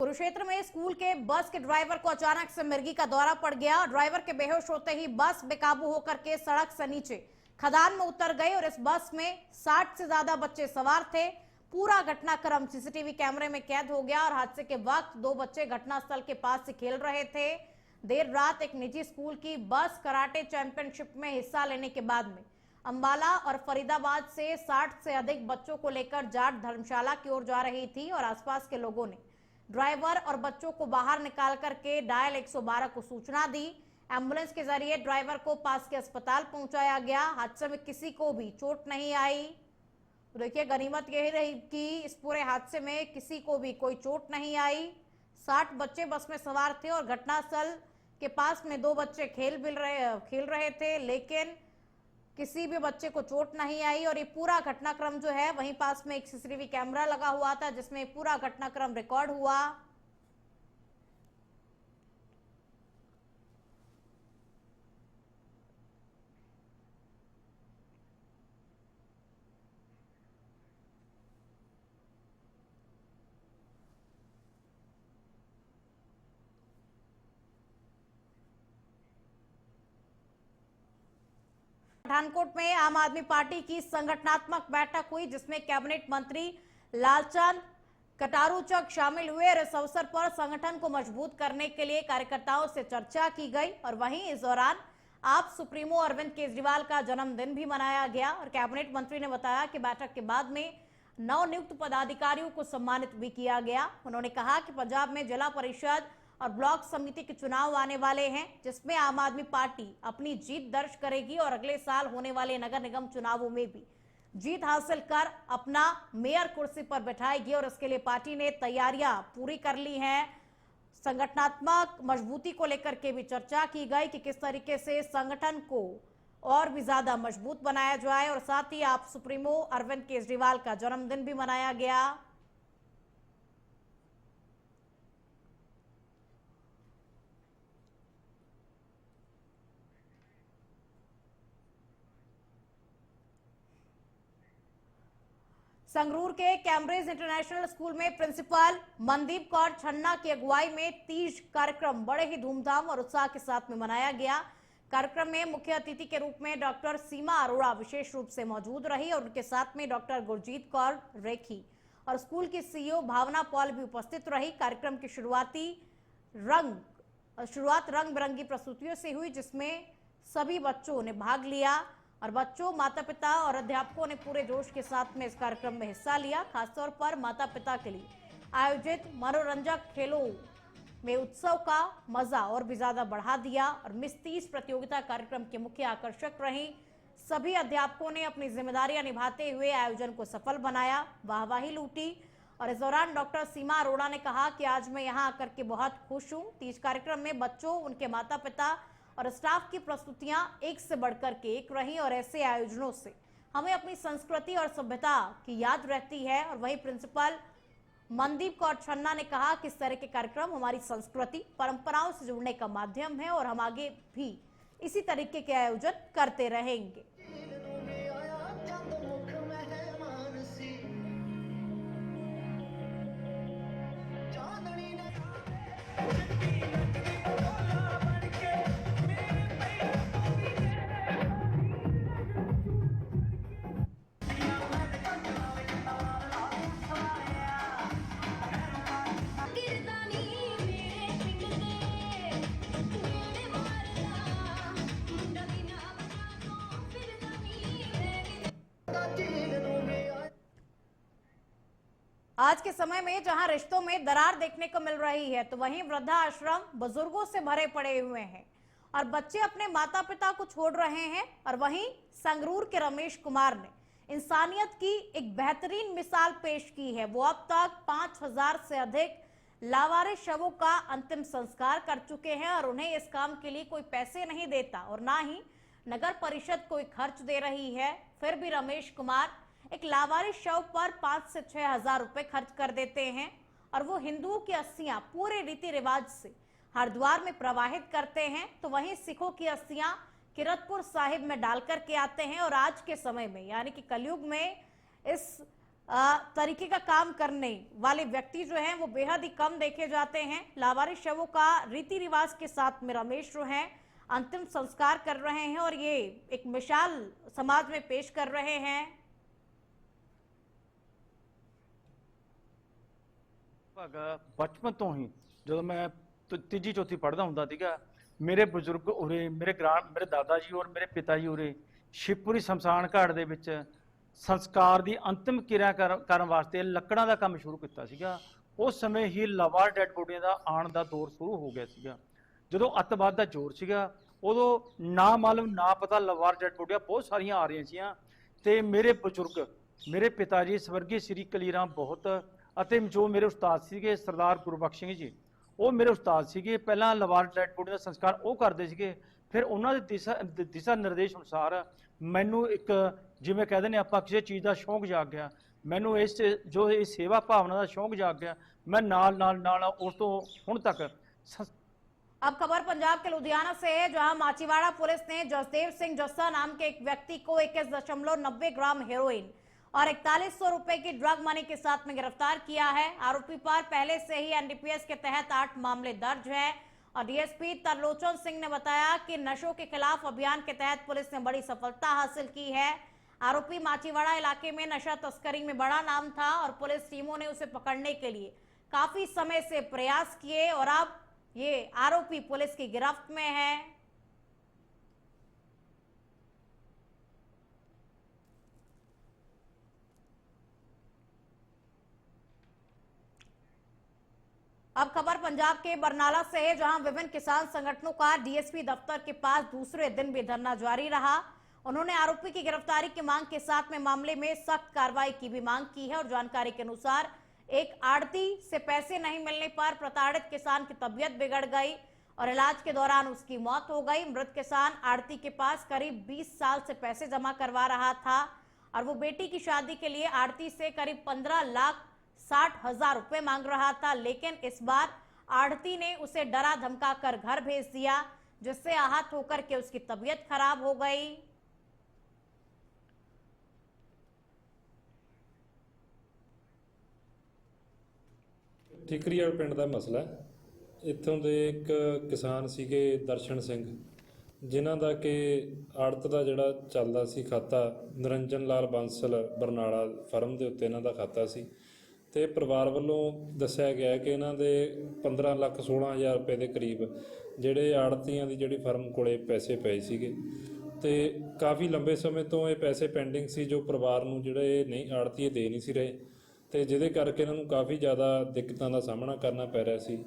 कुरुक्षेत्र में स्कूल के बस के ड्राइवर को अचानक से मिर्गी का दौरा पड़ गया। ड्राइवर के बेहोश होते ही बस बेकाबू होकर के सड़क से नीचे खदान में उतर गई और इस बस में 60 से ज्यादा बच्चे सवार थे। पूरा घटनाक्रम सीसीटीवी कैमरे में कैद हो गया और हादसे के वक्त 2 बच्चे घटनास्थल के पास से खेल रहे थे। देर रात एक निजी स्कूल की बस कराटे चैंपियनशिप में हिस्सा लेने के बाद में अंबाला और फरीदाबाद से 60 से अधिक बच्चों को लेकर जाट धर्मशाला की ओर जा रही थी और आसपास के लोगों ने ड्राइवर और बच्चों को बाहर निकाल करके डायल 112 को सूचना दी। एम्बुलेंस के जरिए ड्राइवर को पास के अस्पताल पहुंचाया गया। हादसे में किसी को भी चोट नहीं आई। तो देखिए, गनीमत यही रही कि इस पूरे हादसे में किसी को भी कोई चोट नहीं आई। 60 बच्चे बस में सवार थे और घटनास्थल के पास में 2 बच्चे खेल रहे थे, लेकिन किसी भी बच्चे को चोट नहीं आई। और ये पूरा घटनाक्रम जो है, वहीं पास में एक सीसीटीवी कैमरा लगा हुआ था जिसमें पूरा घटनाक्रम रिकॉर्ड हुआ। पठानकोट में आम आदमी पार्टी की संगठनात्मक बैठक हुई जिसमें कैबिनेट मंत्री लालचंद कटारूचक शामिल हुए और इस अवसर पर संगठन को मजबूत करने के लिए कार्यकर्ताओं से चर्चा की गई। और वहीं इस दौरान आप सुप्रीमो अरविंद केजरीवाल का जन्मदिन भी मनाया गया और कैबिनेट मंत्री ने बताया कि बैठक के बाद में नवनियुक्त पदाधिकारियों को सम्मानित भी किया गया। उन्होंने कहा कि पंजाब में जिला परिषद और ब्लॉक समिति के चुनाव आने वाले हैं जिसमें आम आदमी पार्टी अपनी जीत दर्ज करेगी और अगले साल होने वाले नगर निगम चुनावों में भी जीत हासिल कर अपना मेयर कुर्सी पर बैठाएगी और इसके लिए पार्टी ने तैयारियां पूरी कर ली हैं। संगठनात्मक मजबूती को लेकर के भी चर्चा की गई कि किस तरीके से संगठन को और भी ज्यादा मजबूत बनाया जाए और साथ ही आप सुप्रीमो अरविंद केजरीवाल का जन्मदिन भी मनाया गया। संगरूर के कैम्ब्रिज इंटरनेशनल स्कूल में प्रिंसिपल मनदीप कौर छन्ना की अगुवाई में तीज कार्यक्रम बड़े ही धूमधाम और उत्साह के साथ में मनाया गया। कार्यक्रम में मुख्य अतिथि के रूप में डॉक्टर सीमा अरोड़ा विशेष रूप से मौजूद रही और उनके साथ में डॉक्टर गुरजीत कौर रेखी और स्कूल की सीईओ भावना पॉल भी उपस्थित रही। कार्यक्रम की शुरुआत रंग बिरंगी प्रस्तुतियों से हुई जिसमें सभी बच्चों ने भाग लिया और बच्चों, माता पिता और अध्यापकों ने पूरे जोश के साथ में इस कार्यक्रम में हिस्सा लिया। खासतौर पर माता पिता के लिए आयोजित मनोरंजक खेलों में उत्सव का मजा और भी ज्यादा बढ़ा दिया और मिस तीज प्रतियोगिता कार्यक्रम के मुख्य आकर्षक रही। सभी अध्यापकों ने अपनी जिम्मेदारियां निभाते हुए आयोजन को सफल बनाया, वाहवाही लूटी। और इस दौरान डॉक्टर सीमा अरोड़ा ने कहा कि आज मैं यहाँ आकर के बहुत खुश हूँ। तीज कार्यक्रम में बच्चों, उनके माता पिता और स्टाफ की प्रस्तुतियां एक से बढ़कर के एक रही और ऐसे आयोजनों से हमें अपनी संस्कृति और सभ्यता की याद रहती है। और वही प्रिंसिपल मनदीप कौर छन्ना ने कहा कि इस तरह के कार्यक्रम हमारी संस्कृति परंपराओं से जुड़ने का माध्यम है और हम आगे भी इसी तरीके के आयोजन करते रहेंगे। आज के समय में जहां रिश्तों में दरार देखने को मिल रही है तो वहीं वृद्धाश्रम बुजुर्गों से भरे पड़े हुए हैं और बच्चे अपने माता पिता को छोड़ रहे हैं। और वहीं संगरूर के रमेश कुमार ने इंसानियत की एक बेहतरीन मिसाल पेश की है। वो अब तक 5000 से अधिक लावारिस शवों का अंतिम संस्कार कर चुके हैं और उन्हें इस काम के लिए कोई पैसे नहीं देता और ना ही नगर परिषद कोई खर्च दे रही है। फिर भी रमेश कुमार एक लावारिस शव पर 5 से 6 हजार रुपए खर्च कर देते हैं और वो हिंदुओं की अस्थियां पूरे रीति रिवाज से हरिद्वार में प्रवाहित करते हैं तो वहीं सिखों की अस्थियां किरतपुर साहिब में डाल करके आते हैं। और आज के समय में यानी कि कलयुग में इस तरीके का काम करने वाले व्यक्ति जो हैं वो बेहद ही कम देखे जाते हैं। लावारिस शवों का रीति रिवाज के साथ में रमेश जो हैं अंतिम संस्कार कर रहे हैं और ये एक मिसाल समाज में पेश कर रहे हैं। बचपन तो ही जो मैं तीजी चौथी पढ़ता होंदा सीगा, मेरे बजुर्ग उरे मेरे दादा जी और मेरे पिता जी उरे शिवपुरी शमशान घाट ਦੇ ਵਿੱਚ ਸੰਸਕਾਰ ਦੀ ਅੰਤਿਮ ਕਿਰਿਆ ਕਰਨ ਵਾਸਤੇ ਲੱਕੜਾਂ ਦਾ ਕੰਮ ਸ਼ੁਰੂ ਕੀਤਾ ਸੀਗਾ। ਉਸ ਸਮੇਂ ਹੀ ਲਵਾਰ ਡੈਡ ਬੋਡੀਆਂ ਦਾ ਆਉਣ ਦਾ ਦੌਰ ਸ਼ੁਰੂ ਹੋ ਗਿਆ ਸੀਗਾ। ਜਦੋਂ ਅੱਤਵਾਦ ਦਾ ਜ਼ੋਰ ਸੀਗਾ ਉਦੋਂ ਨਾ ਮਾਲੂਮ ਨਾ ਪਤਾ ਲਵਾਰ ਡੈਡ ਬੋਡੀਆਂ ਬਹੁਤ ਸਾਰੀਆਂ ਆ ਰਹੀਆਂ ਸੀਆਂ ਤੇ ਮੇਰੇ ਬਜ਼ੁਰਗ ਮੇਰੇ ਪਿਤਾ ਜੀ ਸਵਰਗੀ ਸ੍ਰੀ ਕਲੀਰਾਮ ਬਹੁਤ ਅਤੇ ਜੋ ਮੇਰੇ ਉਸਤਾਦ ਸੀਗੇ ਸਰਦਾਰ ਗੁਰਬਖਸ਼ ਸਿੰਘ ਜੀ, ਉਹ ਮੇਰੇ ਉਸਤਾਦ ਸੀਗੇ। ਪਹਿਲਾਂ ਲਵਾਰ ਡੈਡ ਬੋਡੀ ਦਾ ਸੰਸਕਾਰ ਉਹ ਕਰਦੇ ਸੀਗੇ, ਫਿਰ ਉਹਨਾਂ ਦੇ ਦਿਸ਼ਾ ਨਿਰਦੇਸ਼ ਅਨੁਸਾਰ ਮੈਨੂੰ ਇੱਕ ਜਿਵੇਂ ਕਹਿੰਦੇ ਨੇ ਆਪਾਂ ਕਿਸੇ ਚੀਜ਼ ਦਾ ਸ਼ੌਂਕ ਜਾਗ ਗਿਆ, ਮੈਨੂੰ ਇਸ ਜੋ ਇਹ ਸੇਵਾ ਭਾਵਨਾ ਦਾ ਸ਼ੌਂਕ ਜਾਗ ਗਿਆ। मैं नाल उस तो हुण तक। अब खबर पंजाब के लुधियाना से है, जहां माचीवाड़ा पुलिस ने जसदेव सिंह जस्सा नाम के एक व्यक्ति को 21.90 ग्राम हेरोइन और 4100 रुपए की ड्रग मनी के साथ में गिरफ्तार किया है। आरोपी पर पहले से ही एनडीपीएस के तहत 8 मामले दर्ज है और डीएसपी तरलोचन सिंह ने बताया कि नशों के खिलाफ अभियान के तहत पुलिस ने बड़ी सफलता हासिल की है। आरोपी माचीवाड़ा इलाके में नशा तस्करी में बड़ा नाम था और पुलिस टीमों ने उसे पकड़ने के लिए काफी समय से प्रयास किए और अब ये आरोपी पुलिस की गिरफ्त में है। अब खबर पंजाब के बरनाला से है, जहां विभिन्न किसान संगठनों का डीएसपी दफ्तर के पास दूसरे दिन भी धरना जारी रहा। उन्होंने आरोपी की गिरफ्तारी की मांग के साथ में मामले में सख्त कार्रवाई की भी मांग की है और जानकारी के अनुसार एक आड़ती से पैसे नहीं मिलने पर प्रताड़ित किसान की तबीयत बिगड़ गई और इलाज के दौरान उसकी मौत हो गई। मृत किसान आड़ती के पास करीब 20 साल से पैसे जमा करवा रहा था और वो बेटी की शादी के लिए आड़ती से करीब 15,60,000 रुपए मांग रहा था, लेकिन इस बार आड़ती ने उसे डरा धमका कर घर भेज दिया, जिससे आहत होकर के उसकी तबीयत खराब हो गई। ਠੀਕਰੀਵਾਲ ਪਿੰਡ ਦਾ ਮਸਲਾ ਹੈ। ਇੱਥੋਂ ਦੇ ਇੱਕ ਕਿਸਾਨ ਸੀਗੇ ਦਰਸ਼ਨ ਸਿੰਘ, ਜਿਨ੍ਹਾਂ ਦਾ ਕਿ ਆੜਤ ਦਾ ਜਿਹੜਾ ਚੱਲਦਾ ਸੀ ਖਾਤਾ ਨਿਰੰਜਨ ਲਾਲ ਬਾਂਸਲ ਬਰਨਾਲਾ ਫਰਮ ਦੇ ਉੱਤੇ ਇਹਨਾਂ ਦਾ ਖਾਤਾ ਸੀ ਤੇ ਪਰਿਵਾਰ ਵੱਲੋਂ ਦੱਸਿਆ ਗਿਆ ਕਿ ਇਹਨਾਂ ਦੇ 15,16,000 ਰੁਪਏ ਦੇ ਕਰੀਬ ਜਿਹੜੇ ਆੜਤੀਆਂ ਦੀ ਜਿਹੜੀ ਫਰਮ ਕੋਲੇ ਪੈਸੇ ਪਏ ਸੀਗੇ ਤੇ ਕਾਫੀ ਲੰਬੇ ਸਮੇਂ ਤੋਂ ਇਹ ਪੈਸੇ ਪੈਂਡਿੰਗ ਸੀ, ਜੋ ਪਰਿਵਾਰ ਨੂੰ ਜਿਹੜੇ ਨਹੀਂ ਆੜਤੀਏ ਦੇ ਨਹੀਂ ਸੀ ਰਹੇ ਤੇ ਜਿਹਦੇ ਕਰਕੇ ਇਹਨਾਂ ਨੂੰ ਕਾਫੀ ਜ਼ਿਆਦਾ ਦਿੱਕਤਾਂ ਦਾ ਸਾਹਮਣਾ ਕਰਨਾ ਪੈ ਰਿਹਾ ਸੀ।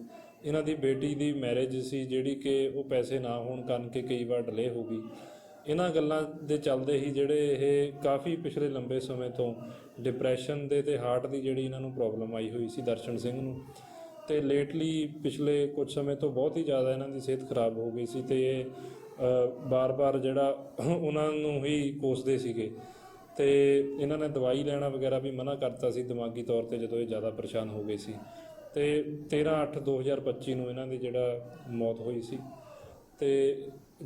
ਇਹਨਾਂ ਦੀ ਬੇਟੀ ਦੀ ਮੈਰਿਜ ਸੀ, ਜਿਹੜੀ ਕਿ ਉਹ ਪੈਸੇ ਨਾ ਹੋਣ ਕਾਰਨ ਕਿ ਕਈ ਵਾਰ ਡਿਲੇ ਹੋ ਗਈ। ਇਹਨਾਂ ਗੱਲਾਂ ਦੇ ਚੱਲਦੇ ਹੀ ਜਿਹੜੇ ਇਹ ਕਾਫੀ ਪਿਛਲੇ ਲੰਬੇ ਸਮੇਂ ਤੋਂ ਡਿਪਰੈਸ਼ਨ ਦੇ ਤੇ ਹਾਰਟ ਦੀ ਜਿਹੜੀ ਇਹਨਾਂ ਨੂੰ ਪ੍ਰੋਬਲਮ ਆਈ ਹੋਈ ਸੀ ਦਰਸ਼ਨ ਸਿੰਘ ਨੂੰ, ਤੇ ਲੇਟਲੀ ਪਿਛਲੇ ਕੁਝ ਸਮੇਂ ਤੋਂ ਬਹੁਤ ਹੀ ਜ਼ਿਆਦਾ ਇਹਨਾਂ ਦੀ ਸਿਹਤ ਖਰਾਬ ਹੋ ਗਈ ਸੀ ਤੇ ਇਹ ਬਾਰ-ਬਾਰ ਜਿਹੜਾ ਉਹਨਾਂ ਨੂੰ ਹੀ ਕੋਸਦੇ ਸੀਗੇ ਤੇ ਇਹਨਾਂ ਨੇ ਦਵਾਈ ਲੈਣਾ ਵਗੈਰਾ ਵੀ ਮਨਾ ਕਰਤਾ ਸੀ ਦਿਮਾਗੀ ਤੌਰ ਤੇ ਜਦੋਂ ਇਹ ਜ਼ਿਆਦਾ ਪਰੇਸ਼ਾਨ ਹੋ ਗਏ ਸੀ ਤੇ 13/8/2025 ਨੂੰ ਇਹਨਾਂ ਦੀ ਜਿਹੜਾ ਮੌਤ ਹੋਈ ਸੀ ਤੇ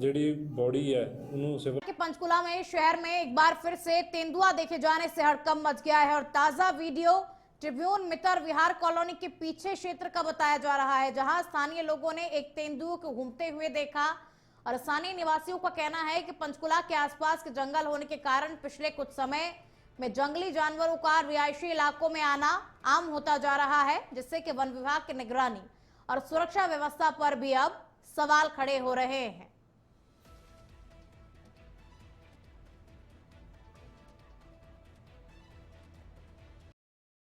ਜਿਹੜੀ बॉडी है उन्होंने पंचकुला में शहर में एक बार फिर से तेंदुआ देखे जाने से हड़कंप मच गया है और ताजा वीडियो ट्रिब्यून मितर विहार कॉलोनी के पीछे क्षेत्र का बताया जा रहा है, जहां स्थानीय लोगों ने एक तेंदुए को घूमते हुए देखा और स्थानीय निवासियों का कहना है कि पंचकुला के आसपास के जंगल होने के कारण पिछले कुछ समय में जंगली जानवरों का रिहायशी इलाकों में आना आम होता जा रहा है, जिससे कि वन विभाग की निगरानी और सुरक्षा व्यवस्था पर भी अब सवाल खड़े हो रहे हैं।